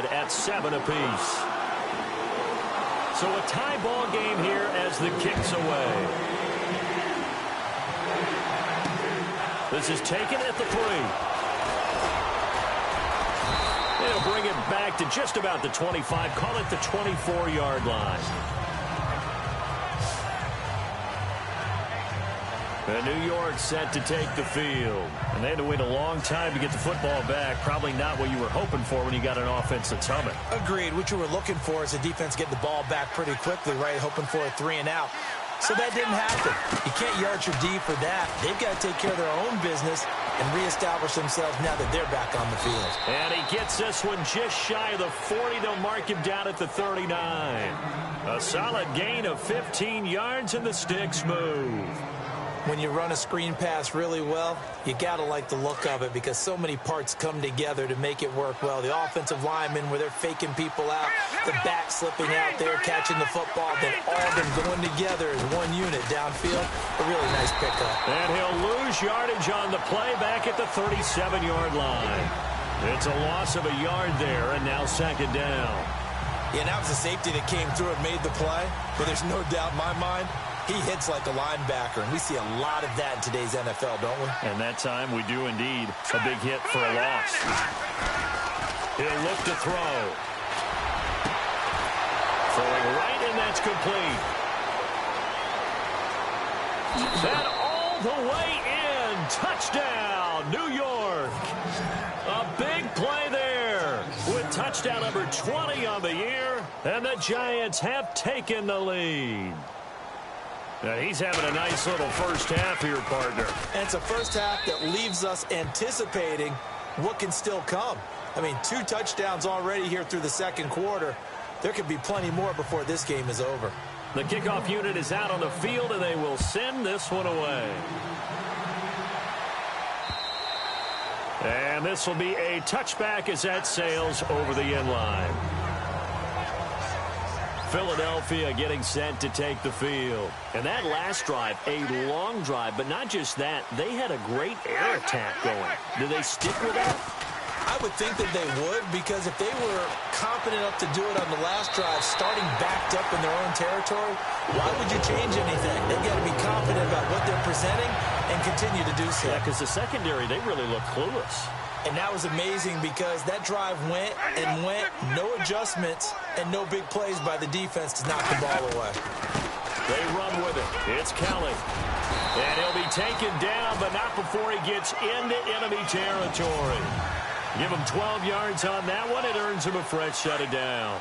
tied at 7 apiece. So a tie ball game here as the kick's away. This is taken at the 3. They'll bring it back to just about the 25. Call it the 24-yard line. And New York set to take the field. And they had to wait a long time to get the football back. Probably not what you were hoping for when you got an offense that's humming. Agreed. What you were looking for is the defense getting the ball back pretty quickly, right? Hoping for a 3 and out. So that didn't happen. You can't yard your D for that. They've got to take care of their own business and reestablish themselves now that they're back on the field. And he gets this one just shy of the 40. They'll mark him down at the 39. A solid gain of 15 yards, and the sticks move. When you run a screen pass really well, you got to like the look of it because so many parts come together to make it work well. The offensive linemen, where they're faking people out, the back slipping out there, catching the football, then all of them going together as one unit downfield. A really nice pickup. And he'll lose yardage on the play back at the 37-yard line. It's a loss of a yard there, and now second down. Yeah, and that was a safety that came through and made the play, but there's no doubt in my mind, he hits like a linebacker, and we see a lot of that in today's NFL, don't we? And that time we do indeed. A big hit for a loss. He'll look to throw. Throwing right, and that's complete. That all the way in. Touchdown, New York. A big play there with touchdown number 20 on the year, and the Giants have taken the lead. Now he's having a nice little first half here, partner. And it's a first half that leaves us anticipating what can still come. I mean, 2 touchdowns already here through the second quarter. There could be plenty more before this game is over. The kickoff unit is out on the field, and they will send this one away. And this will be a touchback as that sails over the end line. Philadelphia getting set to take the field. And that last drive, a long drive, but not just that. They had a great air attack going. Do they stick with that? I would think that they would, because if they were confident enough to do it on the last drive, starting backed up in their own territory, why would you change anything? They've got to be confident about what they're presenting and continue to do so. Yeah, because the secondary, they really look clueless. And that was amazing because that drive went and went, no adjustments and no big plays by the defense to knock the ball away. They run with it. It's Kelly. And he'll be taken down, but not before he gets into enemy territory. Give him 12 yards on that one. It earns him a fresh set of downs.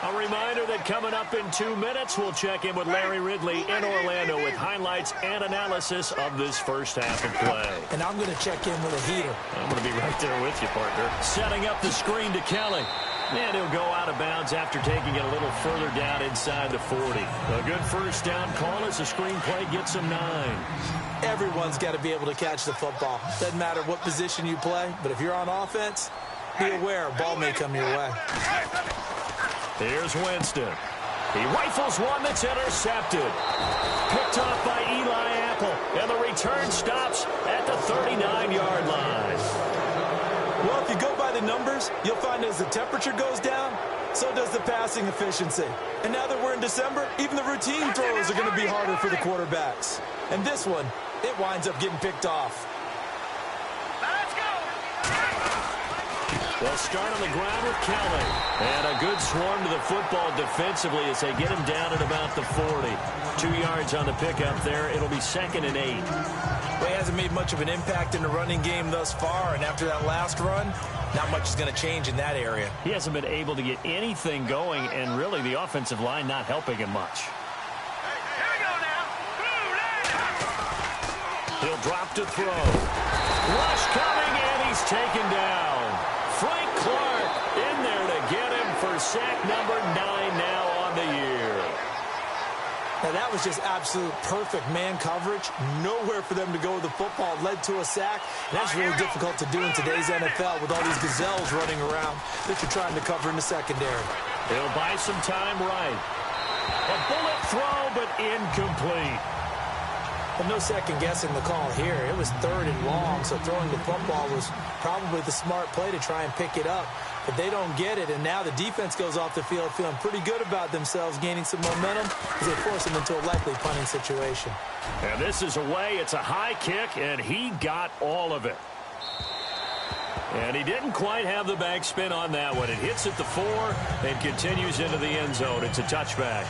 A reminder that coming up in 2 minutes, we'll check in with Larry Ridley in Orlando with highlights and analysis of this first half of play. And I'm going to check in with a heater. I'm going to be right there with you, partner. Setting up the screen to Kelly. And he'll go out of bounds after taking it a little further down inside the 40. A good first down call as the screen play gets him 9. Everyone's got to be able to catch the football. Doesn't matter what position you play, but if you're on offense, be aware a ball may come your way. Here's Winston. He rifles one that's intercepted. Picked off by Eli Apple, and the return stops at the 39-yard line. Well, if you go by the numbers, you'll find as the temperature goes down, so does the passing efficiency. And now that we're in December, even the routine throws are going to be harder for the quarterbacks. And this one, it winds up getting picked off. They'll start on the ground with Kelly. And a good swarm to the football defensively as they get him down at about the 40. 2 yards on the pickup there. It'll be 2nd and 8. Well, he hasn't made much of an impact in the running game thus far, and after that last run, not much is going to change in that area. He hasn't been able to get anything going, and really the offensive line not helping him much. He'll drop to throw. Rush coming, and he's taken down. Frank Clark in there to get him for sack number 9 now on the year. Now that was just absolute perfect man coverage. Nowhere for them to go with the football. Led to a sack. And that's really difficult to do in today's NFL with all these gazelles running around that you're trying to cover in the secondary. He'll buy some time right. A bullet throw, but incomplete. And no second guessing the call here. It was 3rd and long, so throwing the football was probably the smart play to try and pick it up. But they don't get it, and now the defense goes off the field feeling pretty good about themselves, gaining some momentum as they force them into a likely punting situation. And this is away. It's a high kick, and he got all of it. And he didn't quite have the backspin on that one. It hits at the 4 and continues into the end zone. It's a touchback.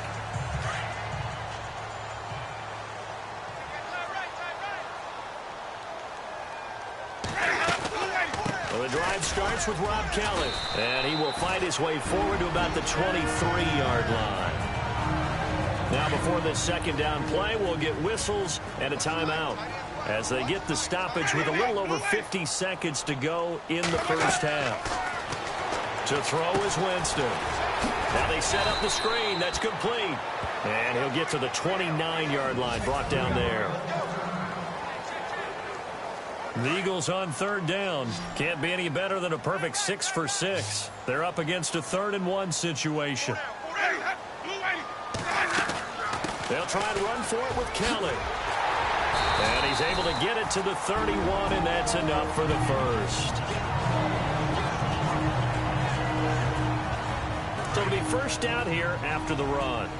Well, the drive starts with Rob Kelly, and he will fight his way forward to about the 23-yard line. Now, before this second down play, we'll get whistles and a timeout as they get the stoppage with a little over 50 seconds to go in the first half. To throw is Winston. Now they set up the screen. That's complete. And he'll get to the 29-yard line, brought down there. The Eagles on 3rd down. Can't be any better than a perfect 6 for 6. They're up against a 3rd and 1 situation. They'll try and run for it with Kelly. And he's able to get it to the 31, and that's enough for the first. So it'll be first down here after the run.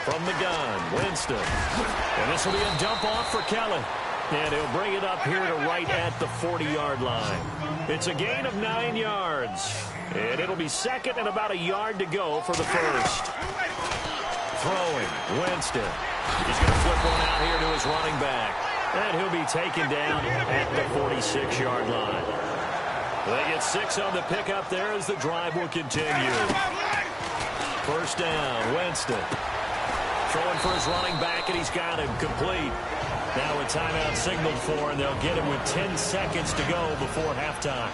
From the gun, Winston. And this will be a dump off for Kelly. And he'll bring it up here to right at the 40-yard line. It's a gain of 9 yards. And it'll be second and about a yard to go for the first. Throwing, Winston. He's going to flip one out here to his running back. And he'll be taken down at the 46-yard line. They get 6 on the pickup there as the drive will continue. First down, Winston. Throwing for his running back, and he's got him complete. Now a timeout signaled for, and they'll get him with 10 seconds to go before halftime.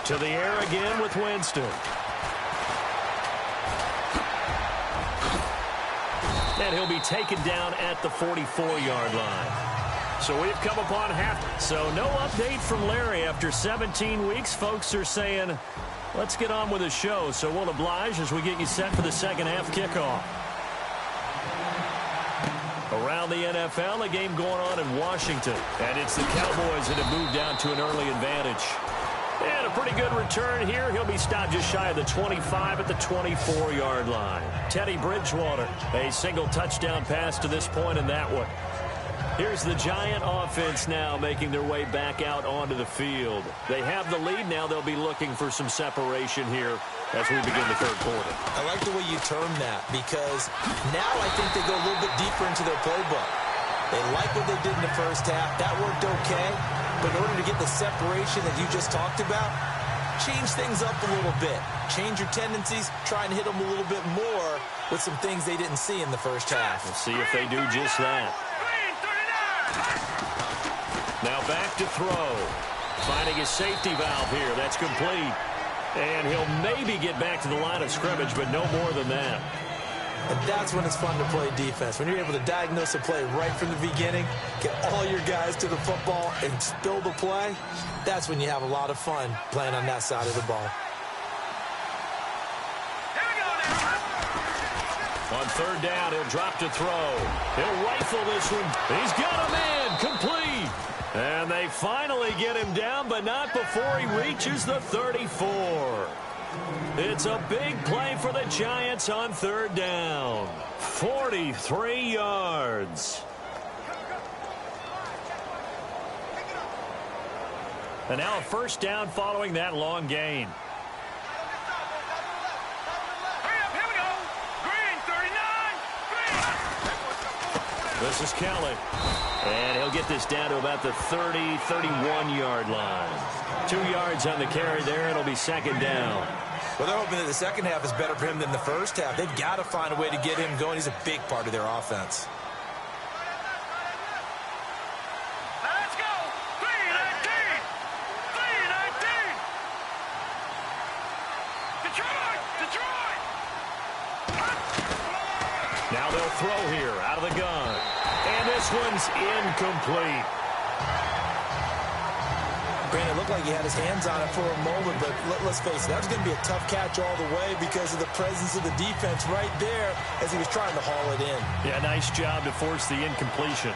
To the air again with Winston. And he'll be taken down at the 44-yard line. So we've come upon half. So no update from Larry after 17 weeks. Folks are saying, let's get on with the show. So we'll oblige as we get you set for the second half kickoff. Around the NFL, a game going on in Washington. And it's the Cowboys that have moved down to an early advantage. And a pretty good return here. He'll be stopped just shy of the 25 at the 24-yard line. Teddy Bridgewater, a single touchdown pass to this point in that one. Here's the Giant offense now making their way back out onto the field. They have the lead now. They'll be looking for some separation here as we begin the third quarter. I like the way you term that because now I think they go a little bit deeper into their playbook. They like what they did in the first half. That worked okay. But in order to get the separation that you just talked about, change things up a little bit. Change your tendencies. Try and hit them a little bit more with some things they didn't see in the first half. We'll see if they do just that. Now back to throw. Finding his safety valve here. That's complete. And he'll maybe get back to the line of scrimmage, but no more than that. And that's when it's fun to play defense. When you're able to diagnose a play right from the beginning, get all your guys to the football, and spill the play, that's when you have a lot of fun playing on that side of the ball. On third down, he'll drop to throw. He'll rifle this one. He's got a man complete. And they finally get him down, but not before he reaches the 34. It's a big play for the Giants on third down. 43 yards. And now a first down following that long gain. This is Kelly. And he'll get this down to about the 30, 31-yard line. 2 yards on the carry there. It'll be second down. Well, they're hoping that the second half is better for him than the first half. They've got to find a way to get him going. He's a big part of their offense. Let's go. 3-19. 3-19. Detroit. Now they'll They'll throw here out of the gun. And this one's incomplete. Granted, it looked like he had his hands on it for a moment, but let's face it, that was going to be a tough catch all the way because of the presence of the defense right there as he was trying to haul it in. Yeah, nice job to force the incompletion.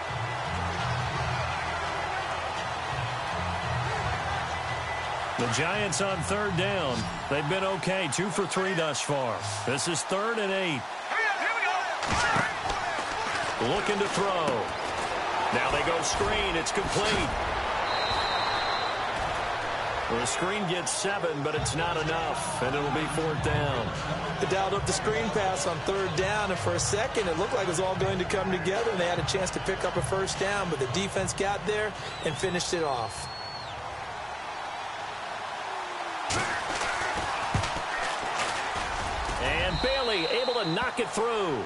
The Giants on third down. They've been okay, 2 for 3 thus far. This is 3rd and 8. Looking to throw. Now they go screen. It's complete. Well, the screen gets 7, but it's not enough, and it'll be 4th down. They dialed up the screen pass on 3rd down, and for a second it looked like it was all going to come together, and they had a chance to pick up a 1st down, but the defense got there and finished it off. And Bailey able to knock it through.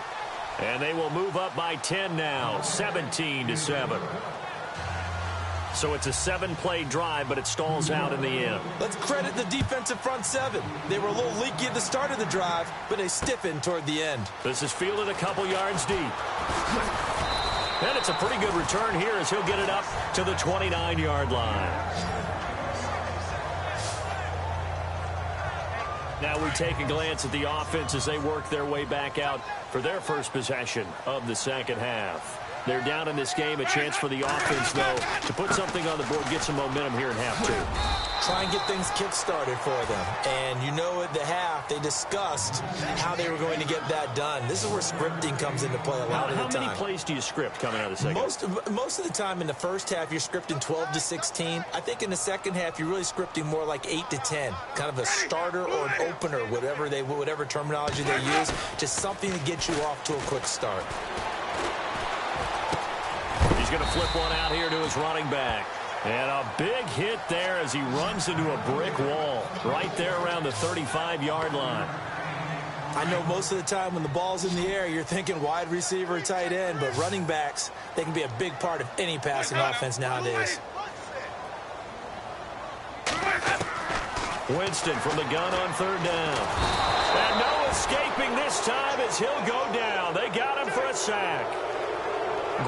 And they will move up by 10 now, 17-7. So it's a 7-play drive, but it stalls out in the end. Let's credit the defensive front 7. They were a little leaky at the start of the drive, but they stiffened toward the end. This is fielded a couple yards deep. And it's a pretty good return here as he'll get it up to the 29-yard line. Now we take a glance at the offense as they work their way back out for their first possession of the second half. They're down in this game. A chance for the offense, though, to put something on the board, get some momentum here in half 2. Try and get things kick-started for them. And you know at the half, they discussed how they were going to get that done. This is where scripting comes into play a lot of the time. How many plays do you script coming out of the second half? Most of the time in the first half, you're scripting 12 to 16. I think in the second half, you're really scripting more like 8 to 10. Kind of a starter or an opener, whatever terminology they use. Just something to get you off to a quick start. He's going to flip one out here to his running back. And a big hit there as he runs into a brick wall right there around the 35-yard line. I know most of the time when the ball's in the air, you're thinking wide receiver, tight end, but running backs, they can be a big part of any passing offense nowadays. Winston from the gun on 3rd down. And no escaping this time as he'll go down. They got him for a sack.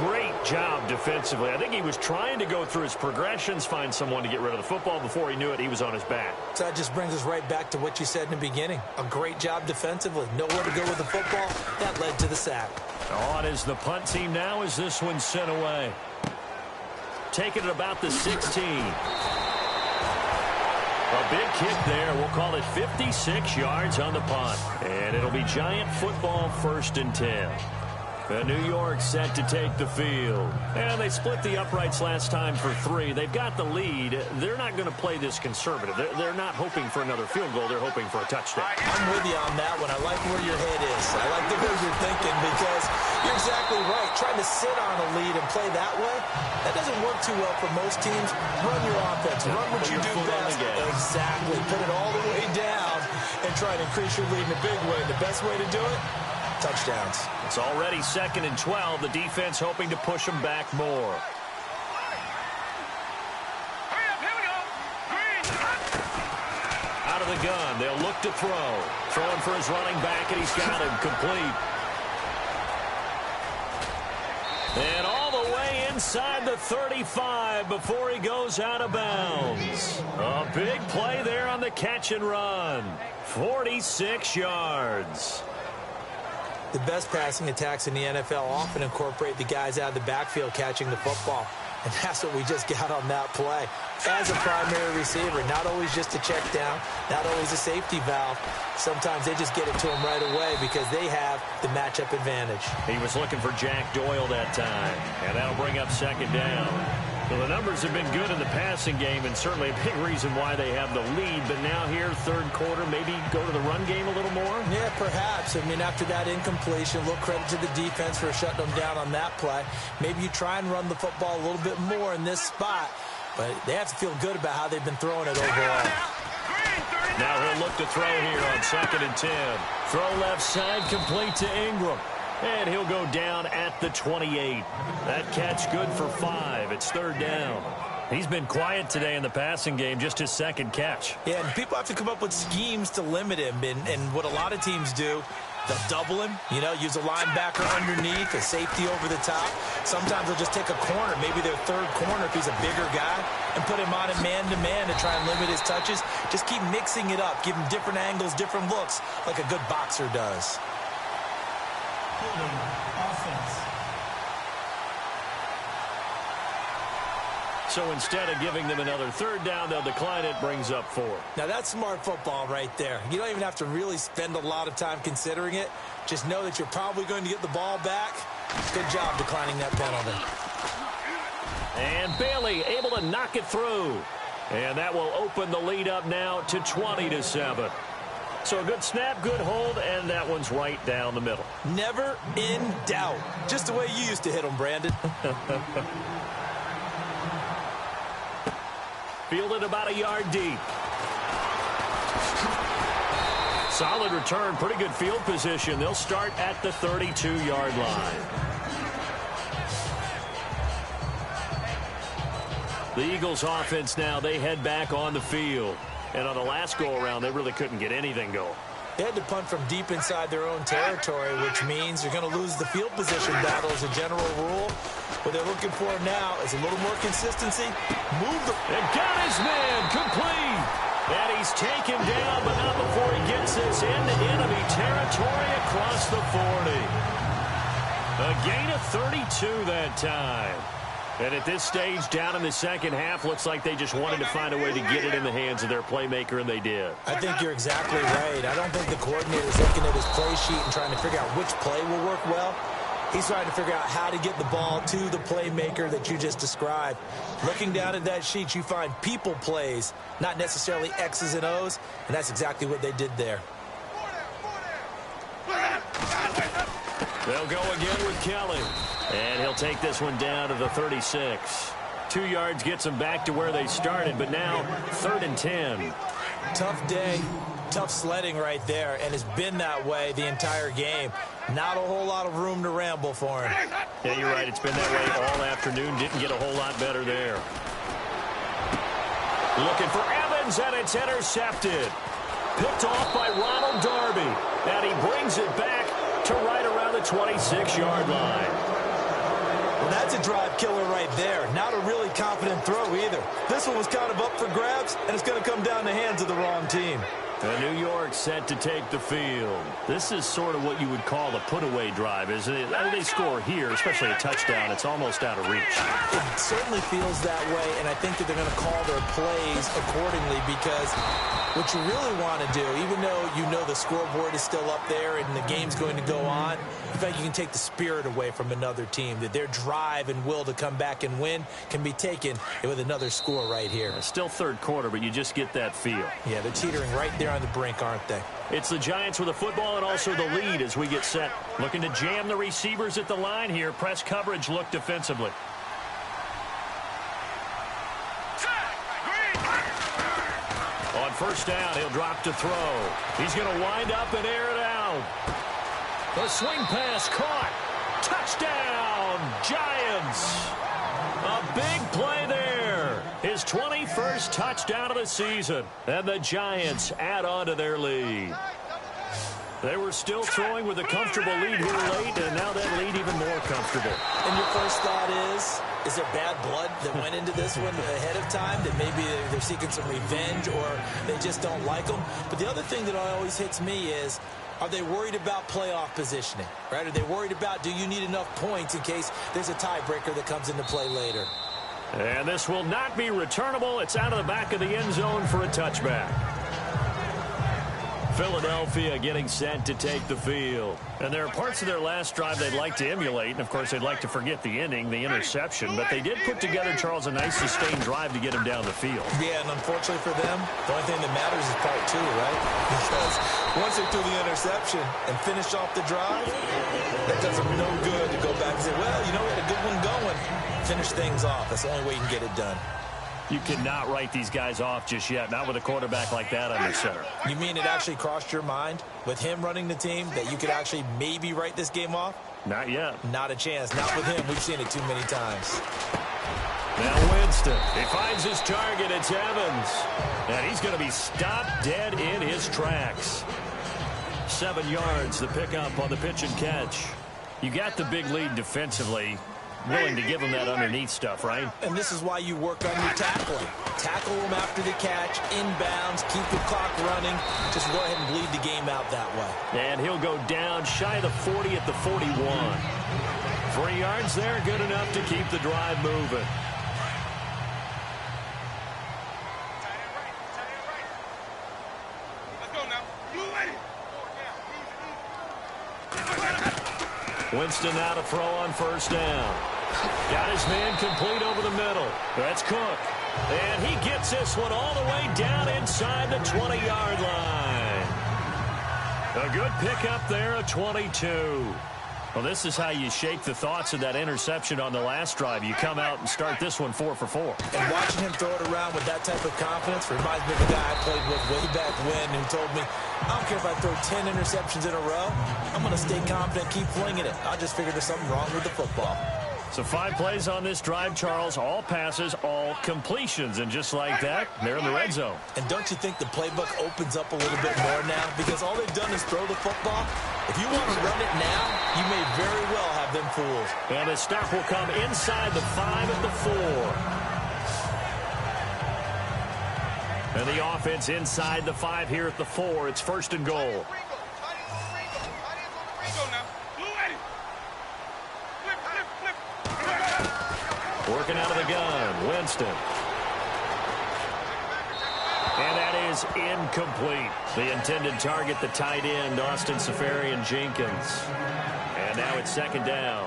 Great job defensively. I think he was trying to go through his progressions, find someone to get rid of the football. Before he knew it, he was on his back. So that just brings us right back to what you said in the beginning. A great job defensively. Nowhere to go with the football. That led to the sack. On is the punt team now as this one's sent away. Taking it about the 16. A big kick there. We'll call it 56 yards on the punt. And it'll be Giant football 1st and 10. New York set to take the field. And they split the uprights last time for 3. They've got the lead. They're not going to play this conservative. They're not hoping for another field goal. They're hoping for a touchdown. I'm with you on that one. I like where your head is. I like the way you're thinking because you're exactly right. Trying to sit on a lead and play that way, that doesn't work too well for most teams. Run your offense. Run what you do best. Exactly. Put it all the way down and try and increase your lead in a big way. The best way to do it? Touchdowns. It's already 2nd and 12. The defense hoping to push them back more. Out of the gun. They'll look to throw. Throwing for his running back, and he's got him complete. And all the way inside the 35 before he goes out of bounds. A big play there on the catch and run. 46 yards. The best passing attacks in the NFL often incorporate the guys out of the backfield catching the football. And that's what we just got on that play. As a primary receiver, not always just a check down, not always a safety valve. Sometimes they just get it to him right away because they have the matchup advantage. He was looking for Jack Doyle that time, and that'll bring up 2nd down. Well, the numbers have been good in the passing game, and certainly a big reason why they have the lead. But now here, 3rd quarter, maybe go to the run game a little more? Yeah, perhaps. I mean, after that incompletion, a little credit to the defense for shutting them down on that play. Maybe you try and run the football a little bit more in this spot, but they have to feel good about how they've been throwing it overall. Now he'll look to throw here on 2nd and 10. Throw left side, complete to Ingram. And he'll go down at the 28. That catch good for 5. It's 3rd down. He's been quiet today in the passing game, just his 2nd catch. Yeah, and people have to come up with schemes to limit him. And what a lot of teams do They'll double him, use a linebacker underneath, a safety over the top. Sometimes they'll just take a corner, maybe their third corner if he's a bigger guy, and put him on a man-to-man to try and limit his touches. Just keep mixing it up, give him different angles, different looks, like a good boxer does. Offense. So instead of giving them another third down, they'll decline it, brings up 4. Now, that's smart football right there. You don't even have to really spend a lot of time considering it. Just know that you're probably going to get the ball back. Good job declining that penalty. And Bailey able to knock it through. And that will open the lead up now to 20-7. So a good snap, good hold, and that one's right down the middle. Never in doubt. Just the way you used to hit them, Brandon. Fielded about a yard deep. Solid return, pretty good field position. They'll start at the 32-yard line. The Eagles offense now, they head back on the field. And on the last go-around, they really couldn't get anything going. They had to punt from deep inside their own territory, which means you're going to lose the field position battle as a general rule. What they're looking for now is a little more consistency. Move the... And got his man complete. And he's taken down, but not before he gets this into enemy territory across the 40. A gain of 32 that time. And at this stage, down in the second half, looks like they just wanted to find a way to get it in the hands of their playmaker, and they did. I think you're exactly right. I don't think the coordinator's looking at his play sheet and trying to figure out which play will work well. He's trying to figure out how to get the ball to the playmaker that you just described. Looking down at that sheet, you find people plays, not necessarily X's and O's, and that's exactly what they did there. They'll go again with Kelly. And he'll take this one down to the 36. 2 yards gets them back to where they started, but now 3rd and 10. Tough day, tough sledding right there, and it's been that way the entire game. Not a whole lot of room to ramble for him. Yeah, you're right. It's been that way all afternoon. Didn't get a whole lot better there. Looking for Evans, and it's intercepted. Picked off by Ronald Darby, and he brings it back to right around the 26-yard line. Well, that's a drive killer right there. Not a really confident throw either. This one was kind of up for grabs, and it's going to come down the hands of the wrong team. And New York set to take the field. This is sort of what you would call a put-away drive, isn't it? They score here, especially a touchdown. It's almost out of reach. It certainly feels that way, and I think that they're going to call their plays accordingly because what you really want to do, even though you know the scoreboard is still up there and the game's going to go on, in fact, you can take the spirit away from another team, that their drive and will to come back and win can be taken with another score right here. Still third quarter, but you just get that feel. Yeah, they're teetering right there on the brink, aren't they? It's the Giants with the football and also the lead as we get set. Looking to jam the receivers at the line here. Press coverage, look defensively. On first down, he'll drop to throw. He's going to wind up and air it out. The swing pass caught. Touchdown, Giants. A big play there. His 21st touchdown of the season. And the Giants add on to their lead. They were still throwing with a comfortable lead here late, and now that lead even more comfortable. And your first thought is there bad blood that went into this one ahead of time, that maybe they're seeking some revenge or they just don't like them? But the other thing that always hits me is, are they worried about playoff positioning, right? Are they worried about, do you need enough points in case there's a tiebreaker that comes into play later? And this will not be returnable. It's out of the back of the end zone for a touchback. Philadelphia getting set to take the field. And there are parts of their last drive they'd like to emulate. And, of course, they'd like to forget the ending, the interception. But they did put together, Charles, a nice sustained drive to get him down the field. Yeah, and unfortunately for them, the only thing that matters is part two, right? Because once they threw the interception and finished off the drive, that does them no good to go back and say, well, you know, we had a good one going. Finish things off. That's the only way you can get it done. You cannot write these guys off just yet, not with a quarterback like that under center. You mean it actually crossed your mind with him running the team that you could actually maybe write this game off? Not yet. Not a chance. Not with him. We've seen it too many times. Now Winston, he finds his target. It's Evans. And he's going to be stopped dead in his tracks. 7 yards, the pickup on the pitch and catch. You got the big lead defensively. Willing to give them that underneath stuff, right? And this is why you work on your tackling. Tackle them after the catch, inbounds, keep the clock running. Just go ahead and bleed the game out that way. And he'll go down shy of the 40 at the 41. 3 yards there, good enough to keep the drive moving. Winston now to throw on first down. Got his man complete over the middle. That's Cook. And he gets this one all the way down inside the 20-yard line. A good pickup there at 22. Well, this is how you shake the thoughts of that interception on the last drive. You come out and start this one 4 for 4. And watching him throw it around with that type of confidence reminds me of a guy I played with way back when who told me, I don't care if I throw 10 interceptions in a row. I'm going to stay confident, keep flinging it. I just figured there's something wrong with the football. So 5 plays on this drive, Charles. All passes, all completions. And just like that, they're in the red zone. And don't you think the playbook opens up a little bit more now? Because all they've done is throw the football. If you want to run it now, you may very well have them fooled. And the stop will come inside the 5 at the 4. And the offense inside the 5 here at the 4. It's first and goal. Working out of the gun, Winston. And that is incomplete. The intended target, the tight end, Austin Seferian-Jenkins. And now it's second down.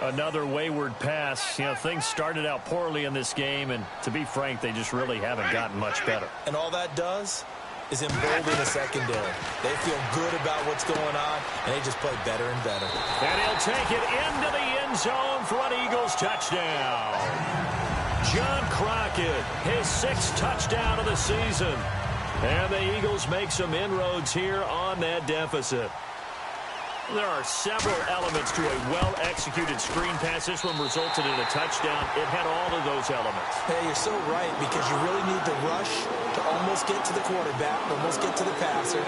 Another wayward pass. You know, things started out poorly in this game, and to be frank, they just really haven't gotten much better. And all that does is embolden the secondary. They feel good about what's going on, and they just play better and better. And he'll take it into the end zone for an Eagles touchdown. John Crockett, his 6th touchdown of the season. And the Eagles make some inroads here on that deficit. There are several elements to a well-executed screen pass. This one resulted in a touchdown. It had all of those elements. Hey, you're so right, because you really need the rush to almost get to the quarterback, almost get to the passer.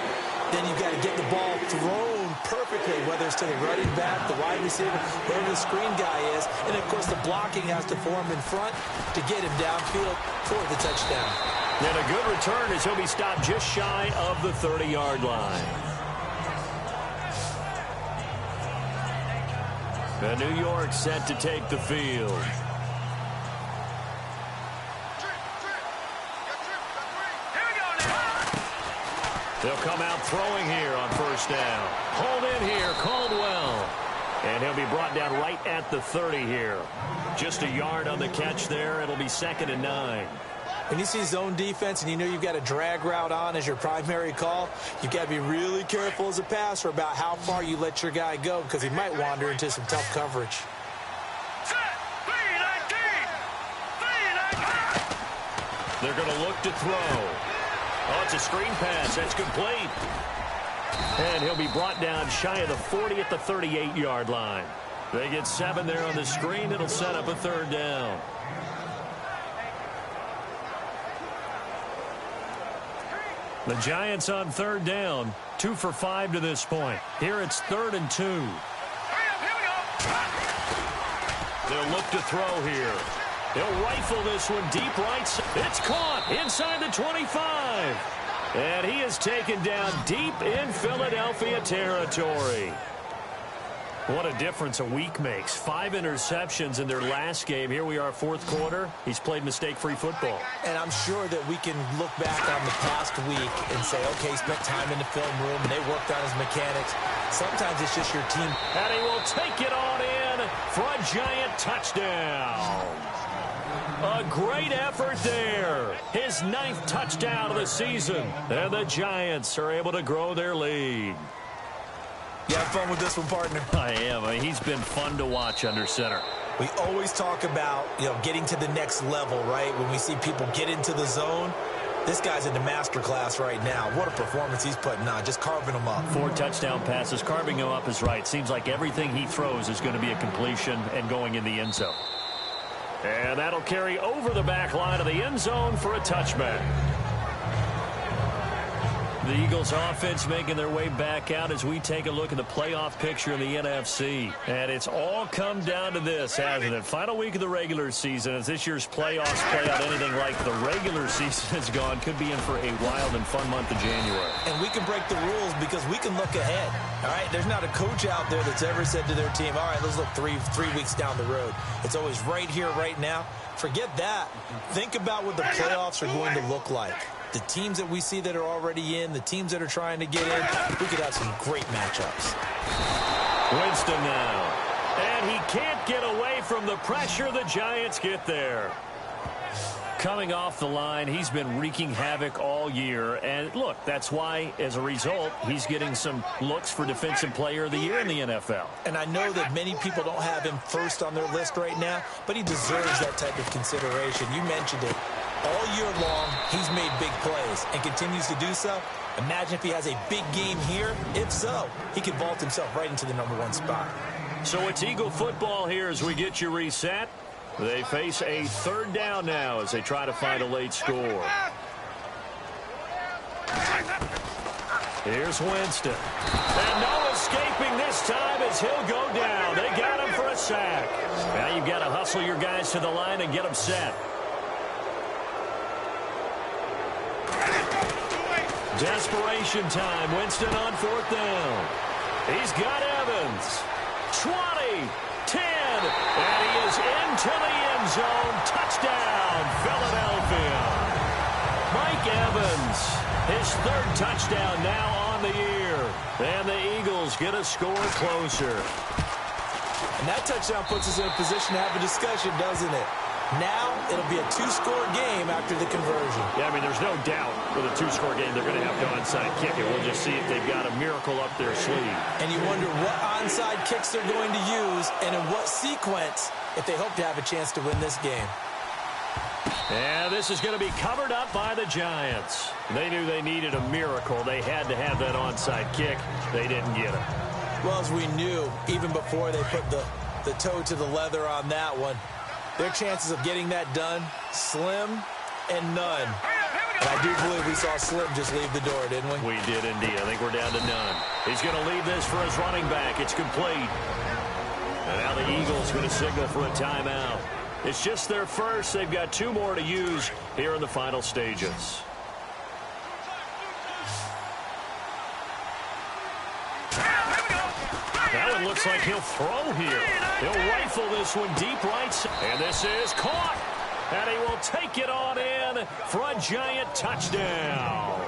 Then you've got to get the ball thrown perfectly, whether it's to the running back, the wide receiver, whoever the screen guy is. And, of course, the blocking has to form in front to get him downfield for the touchdown. And a good return as he'll be stopped just shy of the 30-yard line. And New York set to take the field. They'll come out throwing here on first down. Hold in here, Caldwell. And he'll be brought down right at the 30 here. Just a yard on the catch there. It'll be 2nd and 9. When you see zone defense and you know you've got a drag route on as your primary call, you've got to be really careful as a passer about how far you let your guy go, because he might wander into some tough coverage. They're going to look to throw. Oh, it's a screen pass. That's complete. And he'll be brought down shy of the 40 at the 38-yard line. They get 7 there on the screen. It'll set up a 3rd down. The Giants on 3rd down, 2 for 5 to this point. Here it's 3rd and 2. They'll look to throw here. He'll rifle this one deep right. It's caught inside the 25. And he is taken down deep in Philadelphia territory. What a difference a week makes. 5 interceptions in their last game. Here we are, 4th quarter. He's played mistake-free football. And I'm sure that we can look back on the past week and say, okay, he spent time in the film room and they worked on his mechanics. Sometimes it's just your team. And he will take it on in for a Giant touchdown. A great effort there. His 9th touchdown of the season. And the Giants are able to grow their lead. You have fun with this one, partner? I am. I mean, he's been fun to watch under center. We always talk about, getting to the next level, right? When we see people get into the zone, this guy's in the master class right now. What a performance he's putting on, just carving them up. 4 touchdown passes. Carving him up is right. Seems like everything he throws is going to be a completion and going in the end zone. And that'll carry over the back line of the end zone for a touchback. The Eagles offense making their way back out as we take a look at the playoff picture in the NFC. And it's all come down to this, hasn't it? Final week of the regular season. As this year's playoffs play out anything like the regular season has gone, could be in for a wild and fun month of January. And we can break the rules because we can look ahead. All right, there's not a coach out there that's ever said to their team, all right, let's look three weeks down the road. It's always right here, right now. Forget that. Think about what the playoffs are going to look like. The teams that we see that are already in, the teams that are trying to get in, we could have some great matchups. Winston now. And he can't get away from the pressure. The Giants get there. Coming off the line, he's been wreaking havoc all year. And look, that's why, as a result, he's getting some looks for Defensive Player of the Year in the NFL. And I know that many people don't have him first on their list right now, but he deserves that type of consideration. You mentioned it. All year long, he's made big plays and continues to do so. Imagine if he has a big game here. If so, he could vault himself right into the #1 spot. So it's Eagle football here as we get you reset. They face a third down now as they try to find a late score. Here's Winston. And no escaping this time as he'll go down. They got him for a sack. Now you've got to hustle your guys to the line and get them set. Desperation time. Winston on 4th down. He's got Evans. 20, 10, and he is into the end zone. Touchdown, Philadelphia. Mike Evans, his 3rd touchdown now on the year. And the Eagles get a score closer. And that touchdown puts us in a position to have a discussion, doesn't it? Now it'll be a 2-score game after the conversion. Yeah, I mean, there's no doubt with a 2-score game they're going to have to onside kick it. We'll just see if they've got a miracle up their sleeve. And you wonder what onside kicks they're going to use and in what sequence if they hope to have a chance to win this game. And this is going to be covered up by the Giants. They knew they needed a miracle. They had to have that onside kick. They didn't get it. Well, as we knew, even before they put the toe to the leather on that one, their chances of getting that done, slim and none. And I do believe we saw Slim just leave the door, didn't we? We did indeed. I think we're down to none. He's going to leave this for his running back. It's complete. And now the Eagles going to signal for a timeout. It's just their first. They've got 2 more to use here in the final stages. That one looks like he'll throw here. He'll rifle this one deep right. And this is caught. And he will take it on in for a Giant touchdown.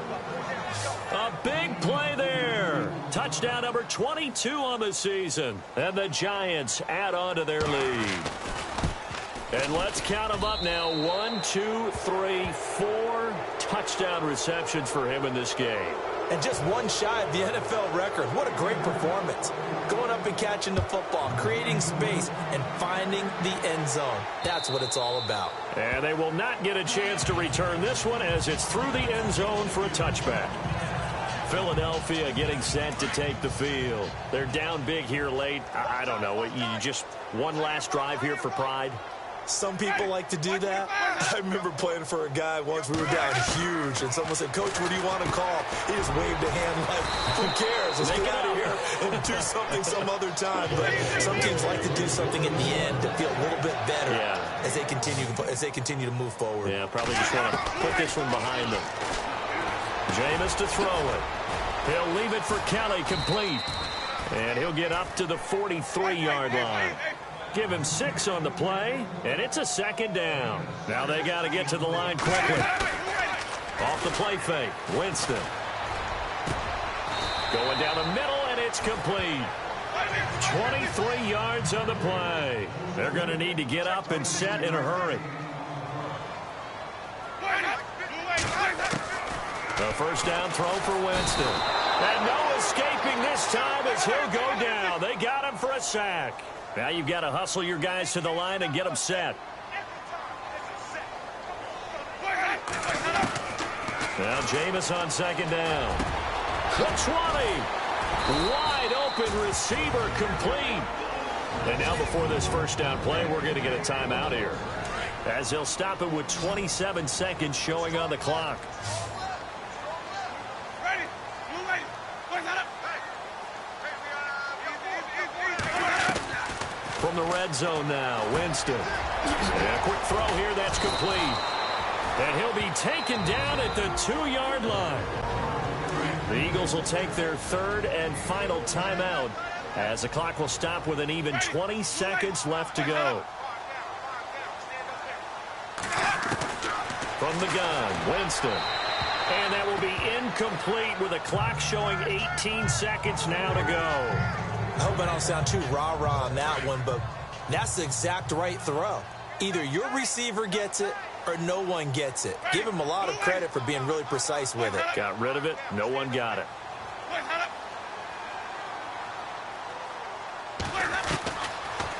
A big play there. Touchdown number 22 on the season. And the Giants add on to their lead. And let's count them up now. 1, 2, 3, 4 touchdown receptions for him in this game. And just one shy of the NFL record. What a great performance. Going up and catching the football, creating space, and finding the end zone. That's what it's all about. And they will not get a chance to return this one as it's through the end zone for a touchback. Philadelphia getting set to take the field. They're down big here late. I don't know. You just one last drive here for pride? Some people like to do that. I remember playing for a guy once. We were down huge, and someone said, "Coach, what do you want to call?" He just waved a hand like, "Who cares? Let's get out of here and do something some other time." But some teams like to do something at the end to feel a little bit better as they continue to move forward. Yeah, probably just want to put this one behind them. Jameis to throw it. He'll leave it for Kelly, complete. And he'll get up to the 43-yard line. Give him 6 on the play, and it's a 2nd down. Now they got to get to the line quickly. Off the play fake, Winston. Going down the middle, and it's complete. 23 yards on the play. They're going to need to get up and set in a hurry. The 1st down throw for Winston. And no escaping this time as he'll go down. They got him for a sack. Now you've got to hustle your guys to the line and get them set. Now Jameis on 2nd down. The 20. Wide open receiver, complete. And now before this 1st down play, we're going to get a timeout here, as he'll stop it with 27 seconds showing on the clock. red zone now. Winston. And a quick throw here that's complete. And he'll be taken down at the 2-yard line. The Eagles will take their third and final timeout as the clock will stop with an even 20 seconds left to go. From the gun, Winston. And that will be incomplete with a clock showing 18 seconds now to go. I hope I don't sound too rah-rah on that one, but that's the exact right throw. Either your receiver gets it or no one gets it. Give him a lot of credit for being really precise with it. Got rid of it. No one got it.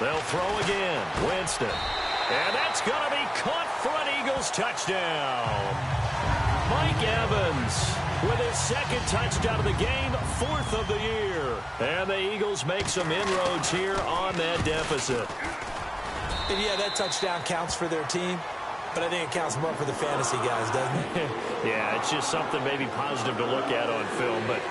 They'll throw again. Winston. And that's going to be caught for an Eagles touchdown. Mike Evans with his second touchdown of the game, 4th of the year. And the Eagles make some inroads here on that deficit. And yeah, that touchdown counts for their team, but I think it counts more for the fantasy guys, doesn't it? Yeah, it's just something maybe positive to look at on film, but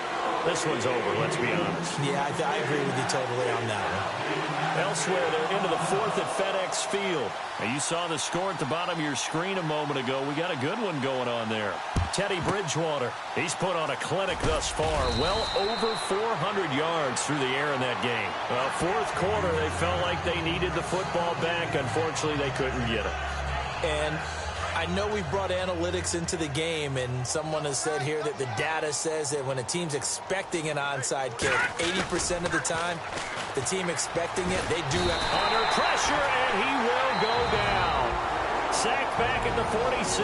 this one's over, let's be honest. Yeah, I agree with you totally on that one. Elsewhere, they're into the 4th at FedEx Field. Now, you saw the score at the bottom of your screen a moment ago. We got a good one going on there. Teddy Bridgewater, he's put on a clinic thus far. Well over 400 yards through the air in that game. Well, 4th quarter, they felt like they needed the football back. Unfortunately, they couldn't get it. And I know we've brought analytics into the game, and someone has said here that the data says that when a team's expecting an onside kick, 80% of the time, the team expecting it, they do it. Under pressure, and he will go down. Sacked back at the 46.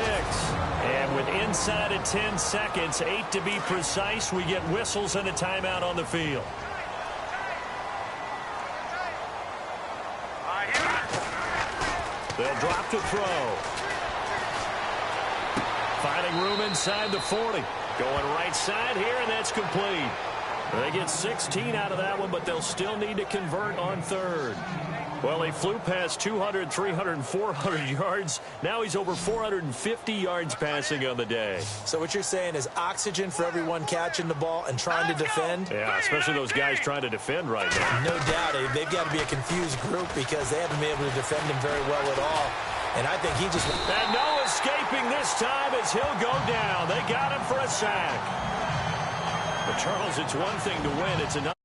And with inside of 10 seconds, 8 to be precise, we get whistles and a timeout on the field. They'll drop to throw. Finding room inside the 40. Going right side here, and that's complete. They get 16 out of that one, but they'll still need to convert on 3rd. Well, he flew past 200, 300, 400 yards. Now he's over 450 yards passing on the day. So what you're saying is oxygen for everyone catching the ball and trying to defend? Yeah, especially those guys trying to defend right now. No doubt. They've got to be a confused group because they haven't been able to defend him very well at all. And I think he just... And no escaping this time as he'll go down. They got him for a sack. But, Charles, it's one thing to win. It's another.